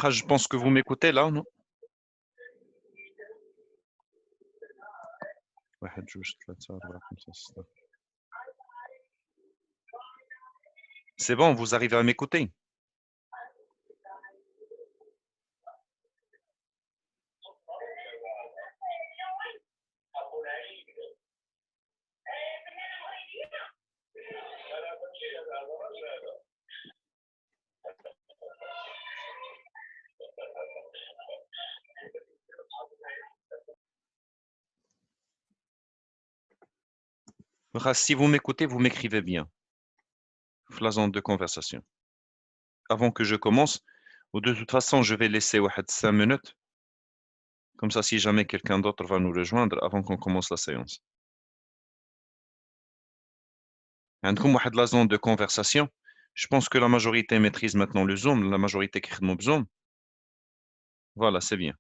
Je pense que vous m'écoutez là, non? C'est bon, vous arrivez à m'écouter? Si vous m'écoutez, vous m'écrivez bien. La zone de conversation. Avant que je commence, ou de toute façon, je vais laisser 5 minutes. Comme ça, si jamais quelqu'un d'autre va nous rejoindre avant qu'on commence la séance. عندكم واحد la zone de conversation. Je pense que la majorité maîtrise maintenant le Zoom, la majorité qui خدموا Zoom. Voilà, c'est bien.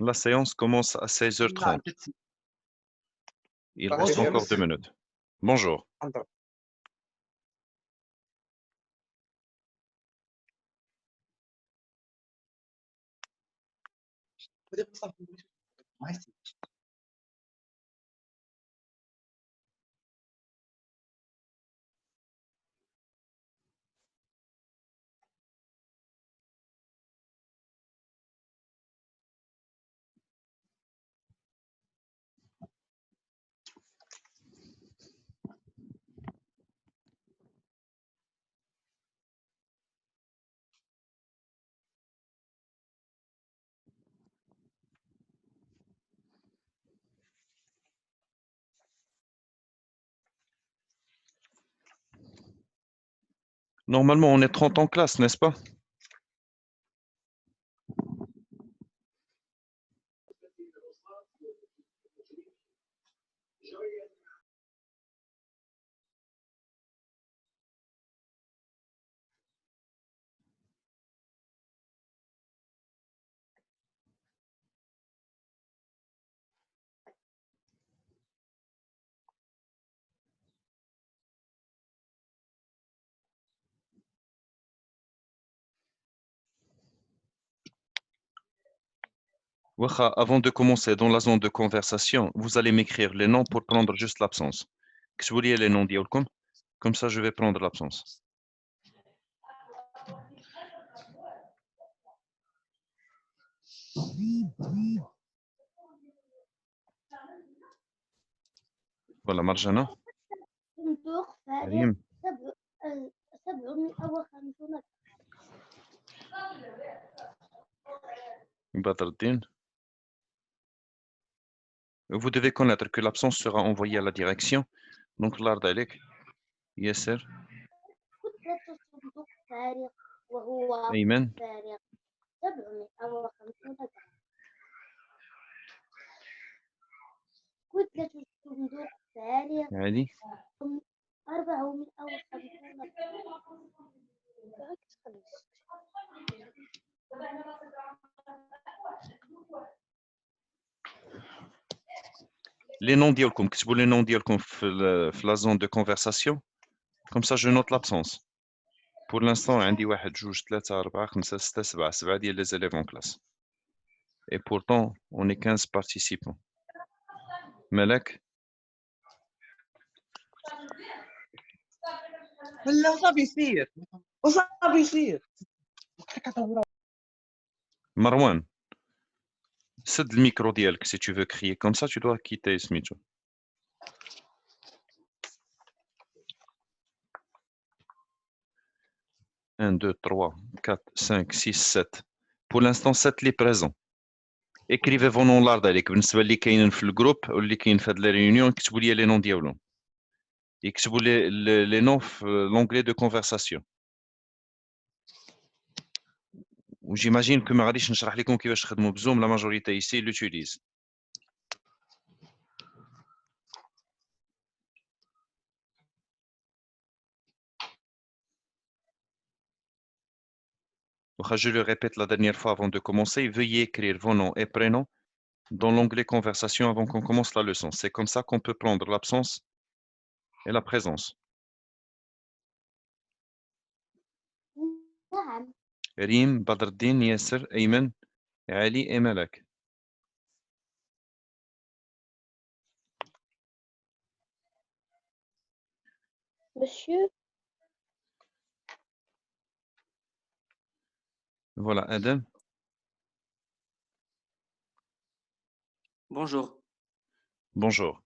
La séance commence à 16h30. Il reste encore 2 minutes. Bonjour. Normalement, on est 30 en classe, n'est-ce pas? Avant de commencer dans la zone de conversation, vous allez m'écrire les noms pour prendre juste l'absence. Que vous voulez les noms d'Yolkom? Comme ça, je vais prendre l'absence. Voilà, Marjana. Karim. Badruddin. Vous devez connaître que l'absence sera envoyée à la direction. Donc, l'Ardalek, Yasser, Ayman, Ali. Les noms d'Yolkom, que vous les noms d'Yolkom la zone de conversation. Comme ça, je note l'absence. Pour l'instant, عندي 1 2 3 4 5 6 7 7 ديال les élèves en classe. Et pourtant, on est 15 participants. Malek. Marwan, c'est le micro ديالك si tu veux crier comme ça, tu dois quitter Smitho. Un, 2, 3, 4, 5, 6, 7. Pour l'instant, 7 les présents. Écrivez vos noms là عليك بالنسبة اللي كاينين في الجروب واللي كاين في هاد la réunion, كتبوا لي les noms ديالهم. يكتبوا les noms في l'onglet de conversation. j'imagine que ما غاديش نشرح لكم كيفاش تخدموا بزوم. La majorité ici l'utilise. Je le répète la dernière fois avant de commencer, veuillez écrire vos noms et prénoms dans l'onglet conversation avant qu'on commence la leçon. C'est comme ça qu'on peut prendre l'absence et la présence. Rim, Badreddin, Yasser, Ayman, Ali et Malak. Monsieur, Voilà, Adam. Bonjour. Bonjour.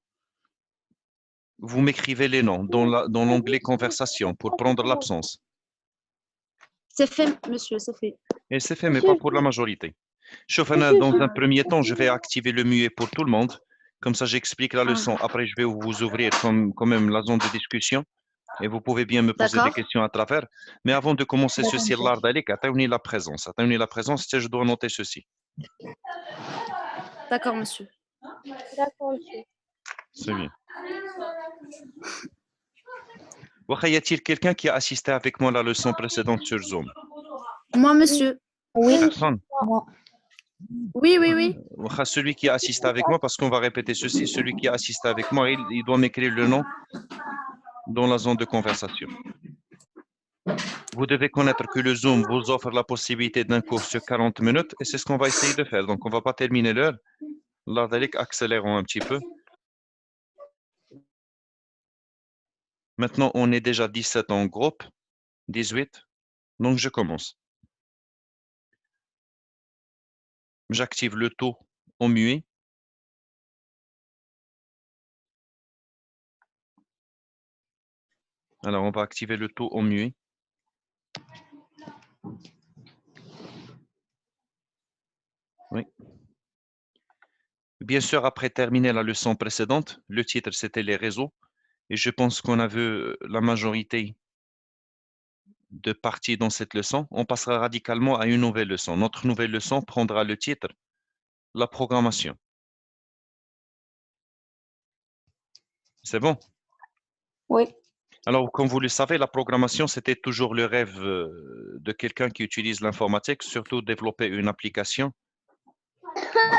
Vous m'écrivez les noms dans l'onglet conversation pour prendre l'absence. C'est fait, monsieur, c'est fait. Et c'est fait, mais pas pour la majorité. Chauffana, dans un premier temps, je vais activer le muet pour tout le monde. Comme ça, j'explique la leçon. Après, je vais vous ouvrir quand même la zone de discussion. Et vous pouvez bien me poser des questions à travers. Mais avant de commencer ceci, l'art d'aller, atteignez la présence. Atteignez la présence, je dois noter ceci. D'accord, monsieur. d'accord, monsieur. C'est bien. Y a-t-il quelqu'un qui a assisté avec moi à la leçon précédente sur Zoom? Moi, monsieur. Oui, Personne? Oui, oui, oui. Celui qui a assisté avec moi, parce qu'on va répéter ceci, celui qui a assisté avec moi, il doit m'écrire le nom dans la zone de conversation. Vous devez connaître que le Zoom vous offre la possibilité d'un cours sur 40 minutes et c'est ce qu'on va essayer de faire. Donc, on ne va pas terminer l'heure. Là, accélérons un petit peu. Maintenant, on est déjà 17 en groupe, 18. Donc, je commence. J'active le taux en muet. Alors, on va activer le taux en muet. Oui. Bien sûr, après terminer la leçon précédente, le titre, c'était les réseaux. Et je pense qu'on a vu la majorité de parties dans cette leçon. On passera radicalement à une nouvelle leçon. Notre nouvelle leçon prendra le titre « La programmation ». C'est bon? oui, Alors, comme vous le savez, la programmation, c'était toujours le rêve de quelqu'un qui utilise l'informatique, surtout développer une application,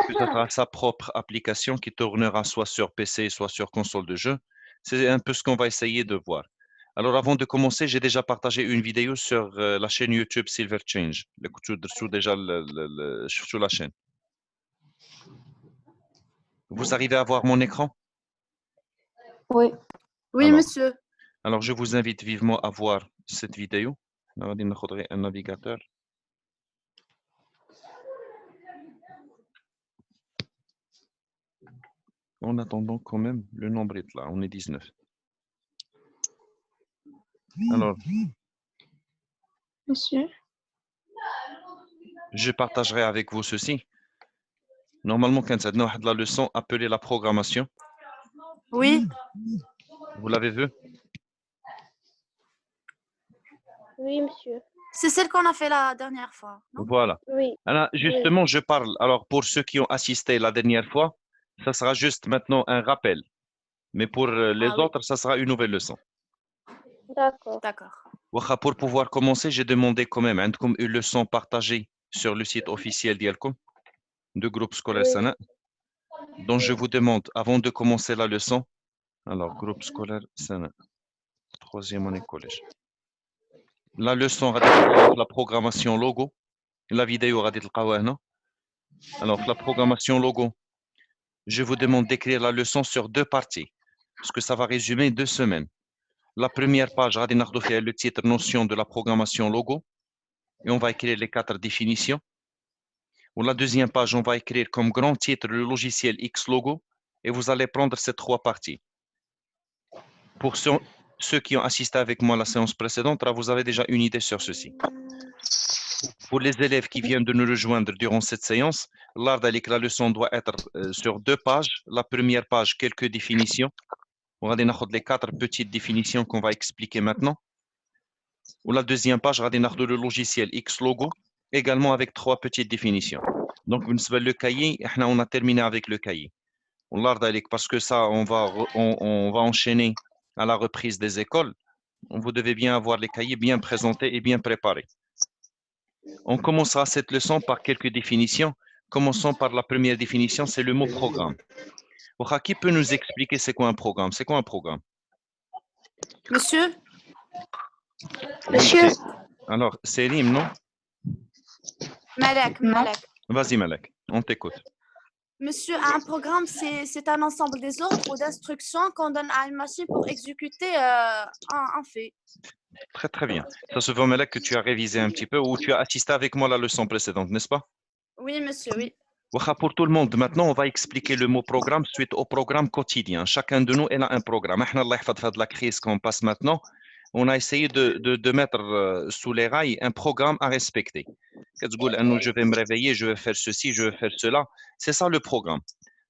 que ce sera sa propre application qui tournera soit sur PC, soit sur console de jeu. C'est un peu ce qu'on va essayer de voir. Alors, avant de commencer, j'ai déjà partagé une vidéo sur la chaîne YouTube Silver Change. Déjà sur la chaîne. Vous arrivez à voir mon écran? oui. Oui, Alors, monsieur. Alors, je vous invite vivement à voir cette vidéo. On va un navigateur. En attendant quand même, le nombre est là, on est 19. Alors, Monsieur, je partagerai avec vous ceci. Normalement, quand ça donne la leçon appelée la programmation, Oui. vous l'avez vu? oui, monsieur. C'est celle qu'on a fait la dernière fois. Non? Voilà. Oui, Alors, justement, je parle. Alors, pour ceux qui ont assisté la dernière fois, ça sera juste maintenant un rappel. Mais pour les oui. autres, ça sera une nouvelle leçon. d'accord. D'accord. Pour pouvoir commencer, j'ai demandé quand même une leçon partagée sur le site officiel d'Ialcom, de groupe scolaire Oui. Sana. Donc, je vous demande, avant de commencer la leçon, alors, groupe scolaire Sana, 3e année collège. La leçon, la programmation logo. La vidéo, alors, la programmation logo. Je vous demande d'écrire la leçon sur 2 parties, parce que ça va résumer 2 semaines. La première page, le titre notion de la programmation logo, et on va écrire les 4 définitions. Ou la deuxième page, on va écrire comme grand titre le logiciel X logo, et vous allez prendre ces 3 parties. Pour ceux qui ont assisté avec moi à la séance précédente, vous avez déjà une idée sur ceci. Pour les élèves qui viennent de nous rejoindre durant cette séance, la leçon doit être sur 2 pages. La première page, quelques définitions. On va prendre les 4 petites définitions qu'on va expliquer maintenant. Ou la deuxième page, on va le logiciel X logo. également avec 3 petites définitions. Donc, le cahier, on a terminé avec le cahier. Parce que ça, on va enchaîner à la reprise des écoles. Vous devez bien avoir les cahiers bien présentés et bien préparés. On commencera cette leçon par quelques définitions. Commençons par la première définition, c'est le mot programme. Qui peut nous expliquer c'est quoi un programme? C'est quoi un programme? Monsieur? Monsieur. Alors, Selim, non? Malek, Malek. Vas-y, Malek, on t'écoute. Monsieur, un programme, c'est un ensemble des ordres ou d'instructions qu'on donne à une machine pour exécuter un fait. Très, très bien. Ça se voit, Malek, que tu as révisé un petit peu ou tu as assisté avec moi à la leçon précédente, n'est-ce pas? Oui, monsieur, oui. Pour tout le monde, maintenant, on va expliquer le mot programme suite au programme quotidien. Chacun de nous, il a un programme. De la crise qu'on passe maintenant, on a essayé de mettre sous les rails un programme à respecter. Je vais me réveiller, je vais faire ceci, je vais faire cela. C'est ça le programme.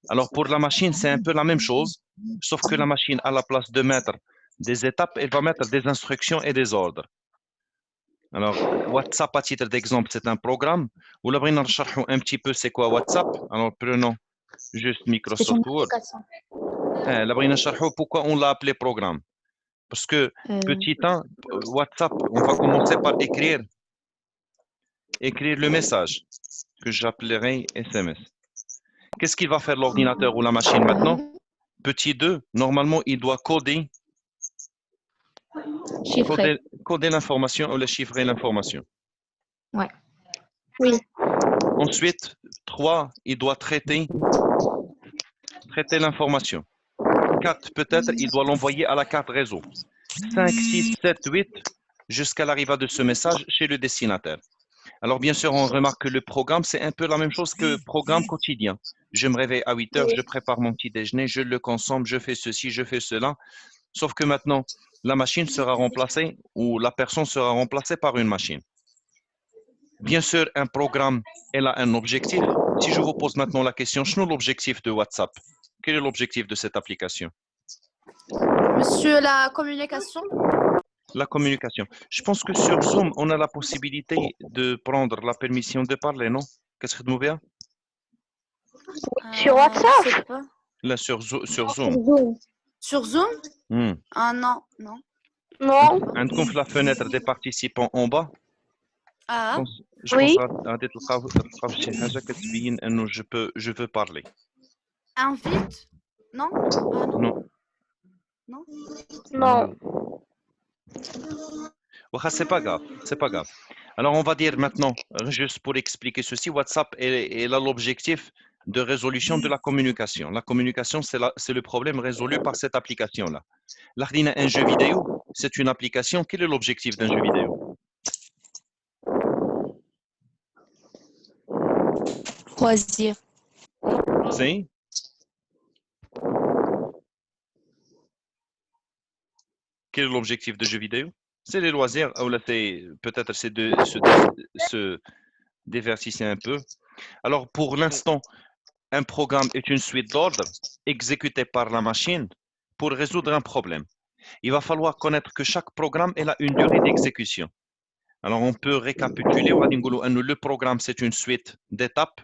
Alors, pour la machine, c'est un peu la même chose, sauf que la machine, à la place de mettre des étapes, elle va mettre des instructions et des ordres. Alors, WhatsApp, à titre d'exemple, c'est un programme. Ou là, on va un petit peu c'est quoi WhatsApp. Alors, prenons juste Microsoft Word. Là, on va pourquoi on l'a appelé programme. Parce que, petit 1, WhatsApp, on va commencer par écrire le message que j'appellerai SMS. Qu'est-ce qu'il va faire l'ordinateur ou la machine maintenant? Petit 2, normalement, il doit coder l'information ou chiffrer l'information. Ouais. Oui. Ensuite, 3, il doit traiter l'information. 4, peut-être, il doit l'envoyer à la carte réseau. 5, 6, 7, 8, jusqu'à l'arrivée de ce message chez le destinataire. Alors, bien sûr, on remarque que le programme, c'est un peu la même chose que programme quotidien. Je me réveille à 8 heures, je prépare mon petit déjeuner, je le consomme, je fais ceci, je fais cela. Sauf que maintenant, la machine sera remplacée ou la personne sera remplacée par une machine. Bien sûr, un programme, elle a un objectif. Si je vous pose maintenant la question, quel est l'objectif de WhatsApp? Quel est l'objectif de cette application? Monsieur, la communication? La communication. Je pense que sur Zoom, on a la possibilité de prendre la permission de parler, non? Qu'est-ce que vous voulez? Sur WhatsApp? Là, sur Zoom. Sur Zoom? Ah non, non. Non. On confie la fenêtre des participants en bas. Ah. Je pense que je veux parler. Invite? Non? Ah, non. Non. Non. C'est pas grave, c'est pas grave. Alors, on va dire maintenant, juste pour expliquer ceci, WhatsApp est là l'objectif de résolution de la communication. La communication, c'est le problème résolu par cette application-là. L'Ardina, un jeu vidéo, c'est une application. Quel est l'objectif d'un jeu vidéo? Loisir. C'est? Quel est l'objectif de jeu vidéo? C'est les loisirs, ou là, peut-être c'est de se divertisser un peu. Alors, pour l'instant, un programme est une suite d'ordres exécutée par la machine pour résoudre un problème. Il va falloir connaître que chaque programme a une durée d'exécution. Alors, on peut récapituler. Le programme, c'est une suite d'étapes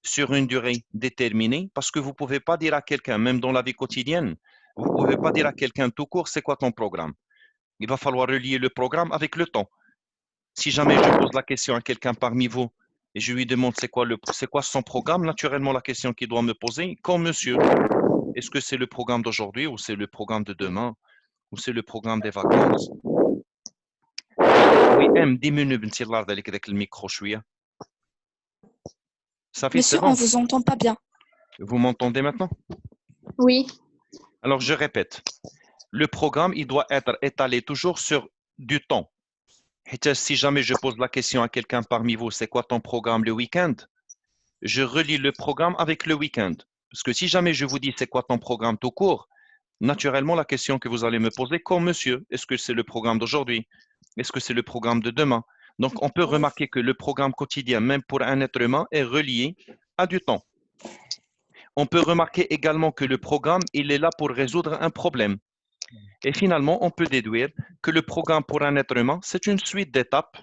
sur une durée déterminée parce que vous ne pouvez pas dire à quelqu'un, même dans la vie quotidienne, vous ne pouvez pas dire à quelqu'un tout court, c'est quoi ton programme? Il va falloir relier le programme avec le temps. Si jamais je pose la question à quelqu'un parmi vous et je lui demande c'est quoi son programme, naturellement la question qu'il doit me poser, comme monsieur, est-ce que c'est le programme d'aujourd'hui ou c'est le programme de demain ou c'est le programme des vacances? Oui, diminue avec le micro شوية. Monsieur, on vous entend pas bien. Vous m'entendez maintenant? Oui. Alors je répète, le programme il doit être étalé toujours sur du temps. Si jamais je pose la question à quelqu'un parmi vous, c'est quoi ton programme le week-end? Je relis le programme avec le week-end. Parce que si jamais je vous dis c'est quoi ton programme tout court, naturellement la question que vous allez me poser, comme monsieur, est-ce que c'est le programme d'aujourd'hui? Est-ce que c'est le programme de demain? Donc on peut remarquer que le programme quotidien, même pour un être humain, est relié à du temps. On peut remarquer également que le programme, il est là pour résoudre un problème. Et finalement, on peut déduire que le programme pour un être humain, c'est une suite d'étapes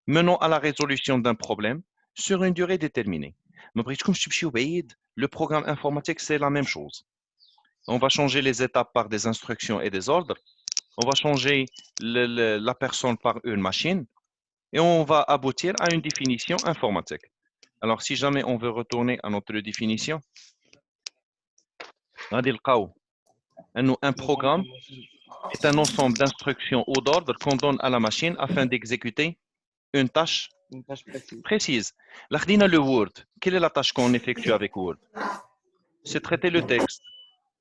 menant à la résolution d'un problème sur une durée déterminée. Le programme informatique, c'est la même chose. On va changer les étapes par des instructions et des ordres. On va changer la personne par une machine et on va aboutir à une définition informatique. Alors, si jamais on veut retourner à notre définition, un programme est un ensemble d'instructions ou d'ordres qu'on donne à la machine afin d'exécuter une tâche précise. Là, le Word. Quelle est la tâche qu'on effectue avec Word? C'est traiter le texte.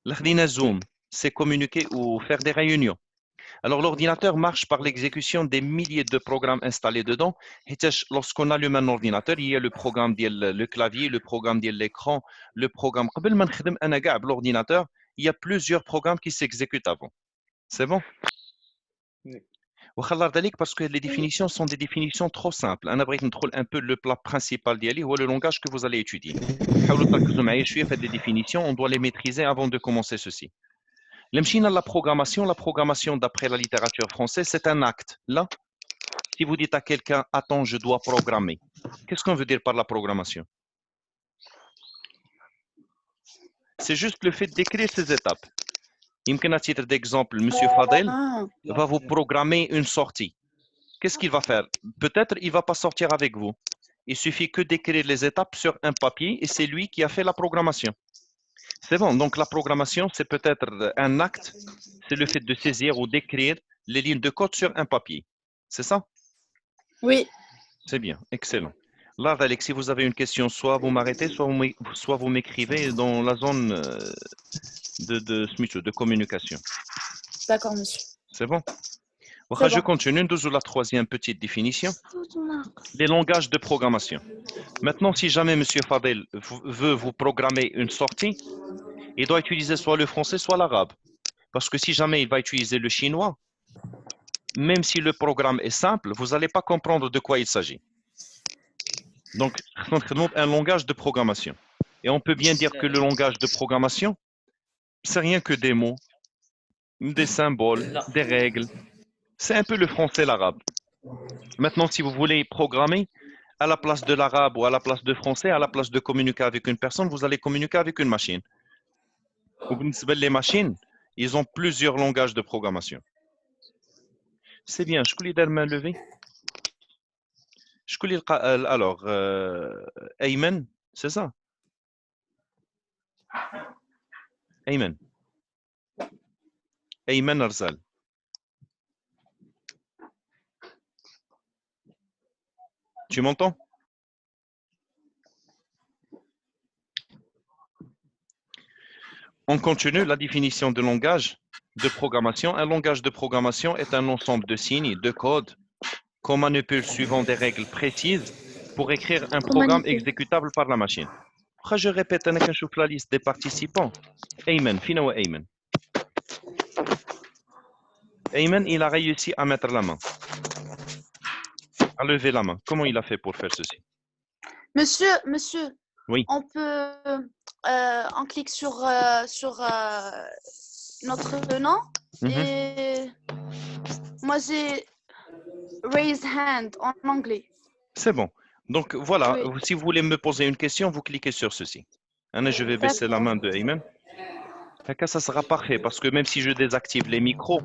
Là, Zoom, c'est communiquer ou faire des réunions. Alors, l'ordinateur marche par l'exécution des milliers de programmes installés dedans. Et lorsqu'on allume un ordinateur, il y a le programme le clavier, le programme de l'écran, le programme. L'ordinateur, il y a plusieurs programmes qui s'exécutent avant. C'est bon? Parce que les définitions sont des définitions trop simples. On aimerait contrôler un peu le plat principal d'Yali ou le langage que vous allez étudier. Des définitions, on doit les maîtriser avant de commencer ceci. La programmation d'après la littérature française, c'est un acte. Là, si vous dites à quelqu'un, attends, je dois programmer. Qu'est-ce qu'on veut dire par la programmation? C'est juste le fait d'écrire ces étapes. À titre d'exemple, M. Fadel va vous programmer une sortie. Qu'est-ce qu'il va faire? Peut-être il ne va pas sortir avec vous. Il suffit que d'écrire les étapes sur un papier et c'est lui qui a fait la programmation. C'est bon, donc la programmation, c'est peut-être un acte, c'est le fait de saisir ou d'écrire les lignes de code sur un papier. C'est ça? Oui. C'est bien, excellent. Là, Alex, si vous avez une question, soit vous m'arrêtez, soit vous m'écrivez dans la zone de communication. D'accord, monsieur. C'est bon? C'est Je bon. continue, nous la troisième petite définition. Les langages de programmation. Maintenant, si jamais M. Fadel veut vous programmer une sortie, il doit utiliser soit le français, soit l'arabe. Parce que si jamais il va utiliser le chinois, même si le programme est simple, vous n'allez pas comprendre de quoi il s'agit. Donc, un langage de programmation. Et on peut bien dire que le langage de programmation, c'est rien que des mots, des symboles, des règles. C'est un peu le français, l'arabe. Maintenant, si vous voulez programmer, à la place de l'arabe ou à la place de français, à la place de communiquer avec une personne, vous allez communiquer avec une machine. Les machines, ils ont plusieurs langages de programmation. C'est bien. Je peux main levée. Alors, Ayman, c'est ça? Ayman. Ayman Arzal. Tu m'entends? On continue la définition de langage de programmation. Un langage de programmation est un ensemble de signes, de codes, qu'on manipule suivant des règles précises pour écrire un programme exécutable par la machine. Je répète, on a la liste des participants. Ayman, Fina ou Ayman. Ayman, il a réussi à mettre la main, à lever la main. Comment il a fait pour faire ceci? Monsieur, Oui. on peut, on clique sur notre nom et moi j'ai raise hand en anglais. C'est bon. Donc voilà, Oui. si vous voulez me poser une question, vous cliquez sur ceci. Je vais baisser la main de Ayman. Ça sera parfait parce que même si je désactive les micros,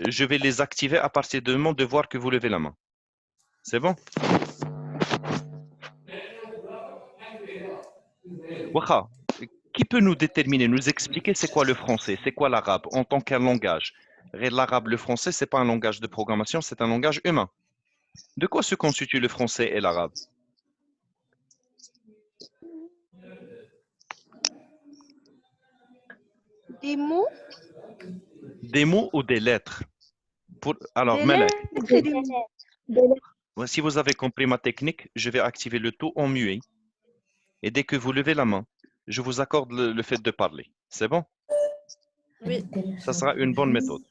je vais les activer à partir du moment de voir que vous levez la main. C'est bon? Waha, qui peut nous déterminer, nous expliquer c'est quoi le français, c'est quoi l'arabe en tant qu'un langage? L'arabe, le français, c'est pas un langage de programmation, c'est un langage humain. De quoi se constitue le français et l'arabe? Des mots? Des mots ou des lettres? Alors, Des Malak, lettres et des mots. si vous avez compris ma technique, je vais activer le tout en muet. Et dès que vous levez la main, je vous accorde le fait de parler. C'est bon? Oui. Ça sera une bonne méthode.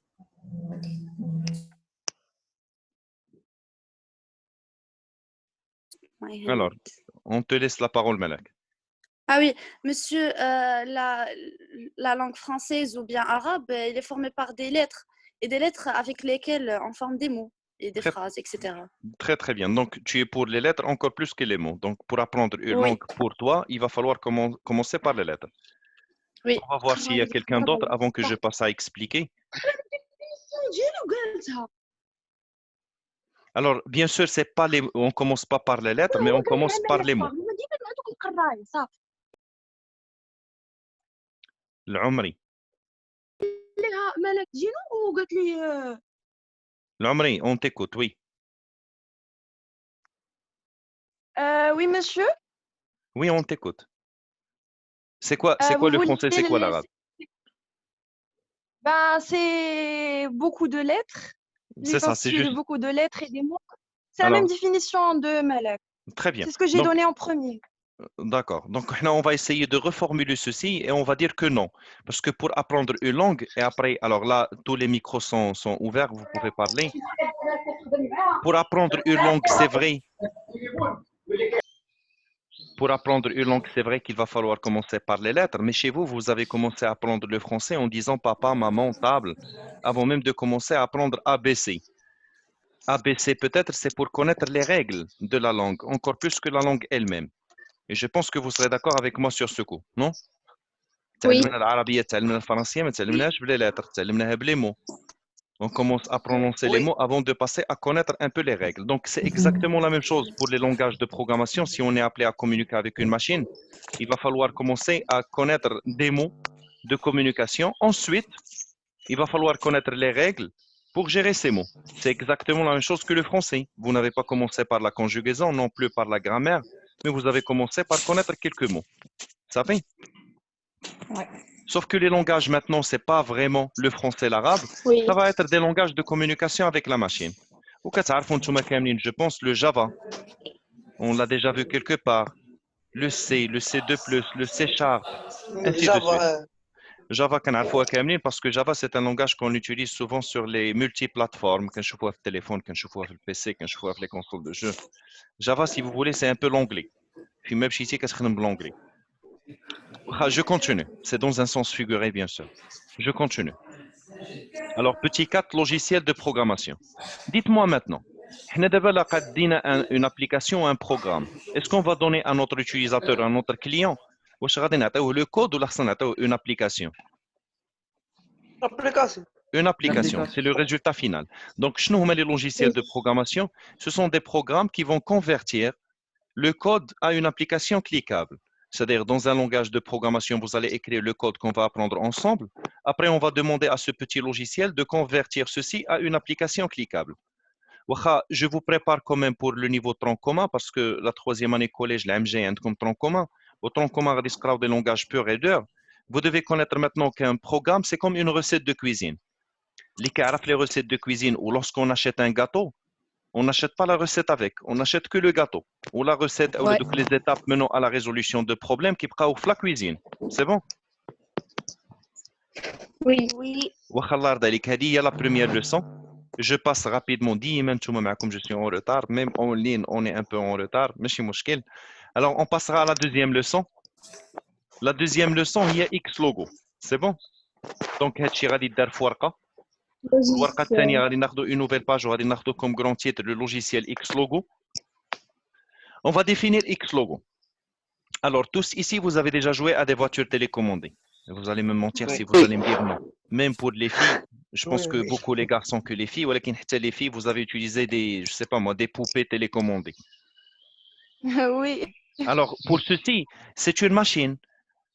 Alors, on te laisse la parole, Malak. Ah oui, monsieur, la langue française ou bien arabe, elle est formée par des lettres et des lettres avec lesquelles on forme des mots. et des Très, phrases, etc. très, très bien. Donc, tu es pour les lettres encore plus que les mots. Donc, pour apprendre une Oui, langue pour toi, il va falloir commencer par les lettres. oui. On va voir s'il y a quelqu'un d'autre avant que je passe à expliquer. Alors, bien sûr, on commence pas par les lettres, mais on commence par les mots. العمري العمري on t'écoute, oui. Oui, monsieur. Oui, on t'écoute. C'est quoi Vous le voulez français, c'est quoi l'arabe? Ben, c'est beaucoup de lettres. Il C'est est ça, c'est constitué de juste. beaucoup de lettres et des mots. C'est la même Alors, définition de malak. très bien. C'est ce que j'ai Donc, donné en premier. d'accord. Donc, là, on va essayer de reformuler ceci et on va dire que non. Parce que pour apprendre une langue, et après, alors là, tous les micros sont ouverts, vous pouvez parler. Pour apprendre une langue, c'est vrai. Pour apprendre une langue, c'est vrai qu'il va falloir commencer par les lettres, mais chez vous, vous avez commencé à apprendre le français en disant papa, maman, table, avant même de commencer à apprendre ABC. ABC, peut-être, c'est pour connaître les règles de la langue, encore plus que la langue elle-même. Et je pense que vous serez d'accord avec moi sur ce coup, non? Oui. تعلمنا العربية تعلمنا الفرنسية ما تعلمناش بلي lettres تعلمناها بلي mots. On commence à prononcer les Oui. mots avant de passer à connaître un peu les règles. Donc, c'est exactement la même chose pour les langages de programmation. Si on est appelé à communiquer avec une machine, il va falloir commencer à connaître des mots de communication. Ensuite, il va falloir connaître les règles pour gérer ces mots. C'est exactement la même chose que le français. Vous n'avez pas commencé par la conjugaison, non plus par la grammaire, mais vous avez commencé par connaître quelques mots. Ça fait? Ouais. Sauf que les langages maintenant, c'est pas vraiment le français et l'arabe, Oui. ça va être des langages de communication avec la machine. Je pense le Java, on l'a déjà vu quelque part, le C, le C2+, le C Sharp, ainsi de suite. Java. Java كنعرفوها كاملين parce que Java c'est un langage qu'on utilise souvent sur les multiplateformes, كنشوفوها في التليفون, كنشوفوها في البيسي, كنشوفوها في les consoles de jeux. Java, si vous voulez, c'est un peu l'anglais. Puis même si كتخدم بالanglais. Je continue. C'est dans un sens figuré, bien sûr. Je continue. Alors, petit 4, logiciel de programmation. Dites-moi maintenant, حنا دابا لا قادينا une application, un programme. Est-ce qu'on va donner à notre utilisateur, à notre client, واش غادي نعطيوه le code ولا خصنا نعطيوه une application? Application. Une application, c'est le résultat final. Donc, شنو هما les logiciels de programmation? Ce sont des programmes qui vont convertir le code à une application cliquable. C'est-à-dire, dans un langage de programmation, vous allez écrire le code qu'on va apprendre ensemble. Après, on va demander à ce petit logiciel de convertir ceci à une application cliquable. Je vous prépare quand même pour le niveau tronc commun parce que la troisième année collège, la MG, comme tronc commun. Au tronc commun, on des langages purs et durs. Vous devez connaître maintenant qu'un programme, c'est comme une recette de cuisine. Les recettes de cuisine ou lorsqu'on achète un gâteau, on n'achète pas la recette avec, on n'achète que le gâteau. Ou la recette, ou Ouais. les étapes menant à la résolution de problèmes qui prend la cuisine. C'est bon? Oui. Oui. وخلار ذلك هذه هي la première leçon. Je passe rapidement, ديما نتوما معكم, je suis en retard, même en ligne, on est un peu en retard, ماشي مشكل. Alors, on passera à la deuxième leçon. La deuxième leçon, il y a X logo. C'est bon? Donc, هادشي غادي يدار في ورقة. الورقة الثانية غادي ناخذوا une nouvelle page وغادي ناخذوا comme grand titre le logiciel X logo. On va définir X logo. Alors, tous ici, vous avez déjà joué à des voitures télécommandées. Vous allez me mentir Oui. si vous allez me dire non. Même pour les filles, je pense Oui, que oui. beaucoup les garçons que les filles, ou les filles, vous avez utilisé des, je sais pas moi, des poupées télécommandées. Oui. Alors, pour ceci, c'est une machine.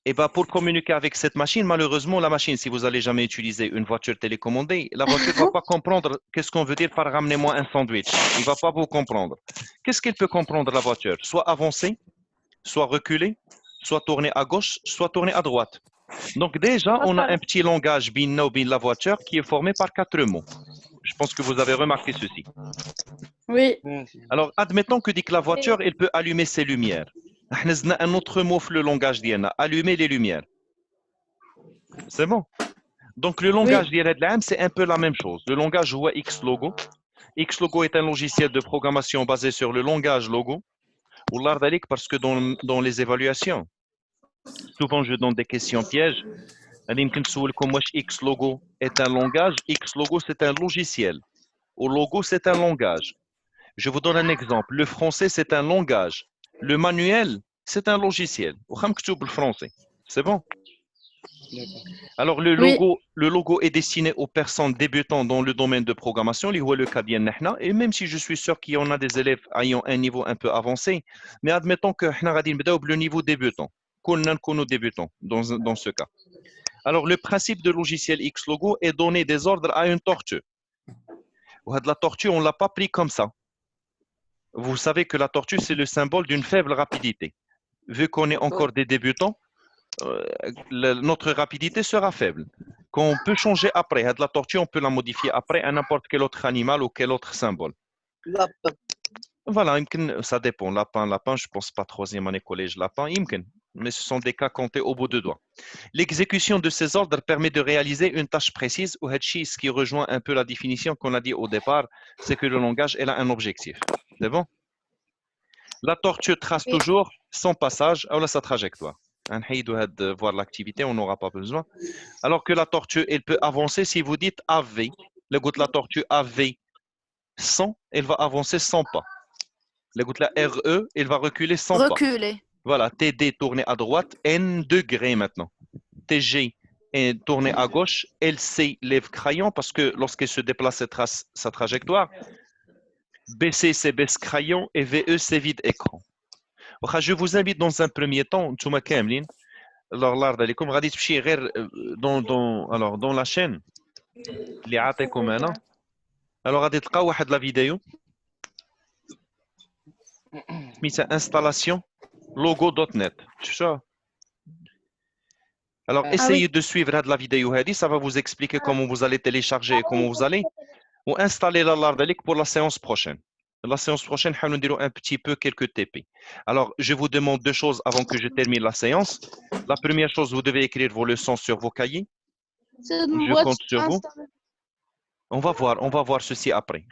Et bien, pour communiquer avec cette machine, malheureusement, la machine, si vous n'allez jamais utiliser une voiture télécommandée, la voiture ne va pas comprendre qu'est-ce qu'on veut dire par ramenez-moi un sandwich. Il ne va pas vous comprendre. Qu'est-ce qu'elle peut comprendre, la voiture? Soit avancer, soit reculer, soit tourner à gauche, soit tourner à droite. Donc déjà, on a un petit langage bin la voiture qui est formé par 4 mots. Je pense que vous avez remarqué ceci. Oui. Alors, admettons que dit que la voiture, elle peut allumer ses lumières. On a un autre mot pour le langage d'Iana, allumer les lumières. C'est bon? Donc, le langage d'Iana, c'est un peu la même chose. Le langage voit Xlogo. Xlogo est un logiciel de programmation basé sur le langage logo. Ou l'art parce que dans les évaluations, souvent je donne des questions pièges. Xlogo est un langage, Xlogo c'est un logiciel. Au logo, c'est un langage. Je vous donne un exemple. Le français, c'est un langage. Le manuel, c'est un logiciel. Le français. C'est bon? Alors, Oui. le logo est destiné aux personnes débutant dans le domaine de programmation, le cas bien nahna, et même si je suis sûr qu'il y en a des élèves ayant un niveau un peu avancé, mais admettons que le niveau débutant, qu'on débutant dans ce cas. Alors, le principe de logiciel Xlogo est donner des ordres à une tortue. La tortue, on ne l'a pas pris comme ça. Vous savez que la tortue, c'est le symbole d'une faible rapidité. Vu qu'on est encore des débutants, notre rapidité sera faible. Qu'on peut changer après. La tortue, on peut la modifier après à n'importe quel autre animal ou quel autre symbole. Voilà, ça dépend. Lapin, je ne pense pas troisième année collège lapin. Mais ce sont des cas comptés au bout de doigts. L'exécution de ces ordres permet de réaliser une tâche précise ou ce qui rejoint un peu la définition qu'on a dit au départ, c'est que le langage elle a un objectif. C'est bon? La tortue trace toujours son passage ou sa trajectoire. Voir l'activité, on n'aura pas besoin. Alors que la tortue, elle peut avancer si vous dites AV. La tortue AV 100, elle va avancer 100 pas. La RE, elle va reculer 100 pas. Reculer. Voilà, TD tourné à droite, N degrés maintenant. TG est tourné à gauche, LC lève crayon parce que lorsqu'elle se déplace, elle trace sa trajectoire. BC, c'est baisse crayon et VE, c'est vide écran. Je vous invite dans un premier temps, Ntouma Kamlin, alors l'art d'aller comme radis dans la chaîne, les athées comme un. Alors, à de la vidéo, mise à installation logo.net. Alors, essayez de suivre la vidéo, ça va vous expliquer comment vous allez télécharger et comment vous allez ou installer l'art d'aller pour la séance prochaine. La séance prochaine, nous dirons un petit peu quelques TP. Alors, je vous demande deux choses avant que je termine la séance. La première chose, vous devez écrire vos leçons sur vos cahiers. Je compte sur vous. On va voir ceci après.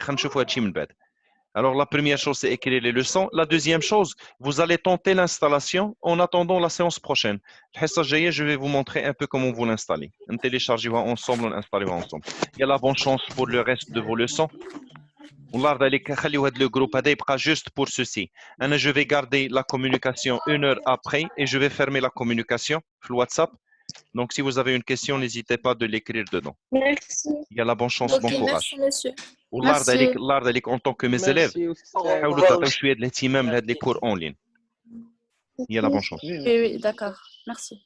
Alors, la première chose, c'est écrire les leçons. La deuxième chose, vous allez tenter l'installation en attendant la séance prochaine. Je vais vous montrer un peu comment vous l'installez. On télécharge ensemble, on installe ensemble. Il y a la bonne chance pour le reste de vos leçons. Le groupe juste pour ceci. Je vais garder la communication 1 heure après et je vais fermer la communication sur WhatsApp. Donc, si vous avez une question, n'hésitez pas de l'écrire dedans. Merci. Il y a la bonne chance, bon courage. Merci, monsieur. Merci. En tant que mes élèves, je vais les cours en ligne. Il y a la bonne chance. Oui, d'accord. Merci.